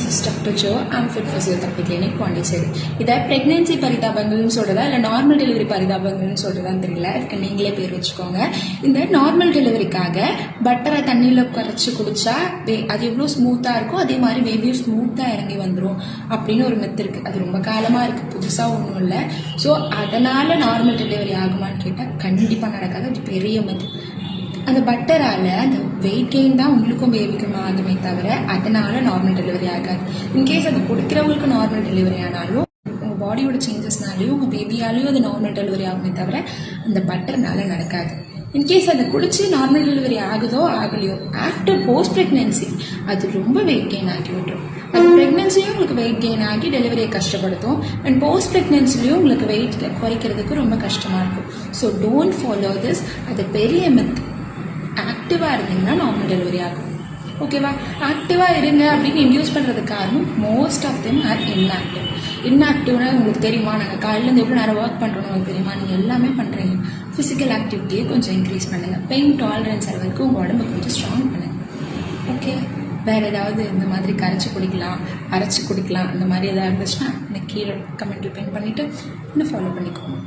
is Dr. Joe. I'm fit physiotherapy clinic Pondicherry. இதை pregnancy பரிதாபங்கள்னு சொல்றதா இல்லை நார்மல் டெலிவரி பரிதாபங்கள்னு சொல்றதான்னு தெரியல. இதுக்கு நீங்களே பேர் வச்சுக்கோங்க. இந்த நார்மல் டெலிவரிக்காக பட்டரை தண்ணியில் கரைச்சி குடிச்சா அது எவ்வளோ ஸ்மூத்தாக இருக்கோ அதே மாதிரி பேபியும் ஸ்மூத்தாக இறங்கி வந்துடும் அப்படின்னு ஒரு மெத்து இருக்குது. அது ரொம்ப காலமாக இருக்குது, புதுசாக ஒன்றும் இல்லை. ஸோ அதனால் நார்மல் டெலிவரி ஆகுமான்னு கேட்டால் கண்டிப்பாக நடக்காது. அது பெரிய மெத்து. அந்த பட்டரால் அந்த வெயிட் கெயின் தான் உங்களுக்கும் பேபிக்கும் ஆகுமே தவிர அதனால நார்மல் டெலிவரி ஆகாது. இன்கேஸ் அது கொடுக்குறவங்களுக்கு நார்மல் டெலிவரி ஆனாலும் உங்கள் பாடியோட சேஞ்சஸ்னாலையும் உங்கள் பேபியாலையும் அது நார்மல் டெலிவரி ஆகுமே தவிர அந்த பட்டர்னால நடக்காது. இன்கேஸ் அதை குடிச்சு நார்மல் டெலிவரி ஆகுதோ ஆகலையோ ஆஃப்டர் போஸ்ட் ப்ரெக்னென்சி அது ரொம்ப வெயிட் கெயின் ஆகி விட்டுரும். அந்த ப்ரெக்னென்சியும் உங்களுக்கு வெயிட் கெயின் ஆகி டெலிவரியை கஷ்டப்படுத்தும். அண்ட் போஸ்ட் ப்ரெக்னென்சிலையும் உங்களுக்கு வெயிட் குறைக்கிறதுக்கு ரொம்ப கஷ்டமாக இருக்கும். So don't follow this. அது பெரிய மெத். ஆக்டிவாக இருந்தீங்கன்னா நார்மல் டெலிவரி ஆகும். ஓகேவா? ஆக்டிவாக இருங்க அப்படின்னு இன்டியூஸ் பண்ணுறதுக்கு காரணம் most of them are inactive. இன்ஆக்டிவ்னா உங்களுக்கு தெரியுமா, நாங்கள் காலையிலேருந்து எவ்வளோ நேரம் ஒர்க் பண்ணுறோன்னு உங்களுக்கு தெரியுமா, நீங்கள் எல்லாமே பண்ணுறீங்க. ஃபிசிக்கல் ஆக்டிவிட்டியை கொஞ்சம் இன்க்ரீஸ் பண்ணுங்கள். பெயின் டாலரன்ஸ் அளவுக்கு உங்கள் உடம்பு கொஞ்சம் ஸ்ட்ராங் பண்ணுங்கள். ஓகே, வேறு ஏதாவது இந்த மாதிரி கரைச்சி குடிக்கலாம், அரைச்சி குடிக்கலாம், அந்த மாதிரி எதாவது இருந்துச்சுன்னா எனக்கு கீழே கமெண்ட்டில் பின் பண்ணிவிட்டு இன்னும் ஃபாலோ பண்ணிக்கோங்க.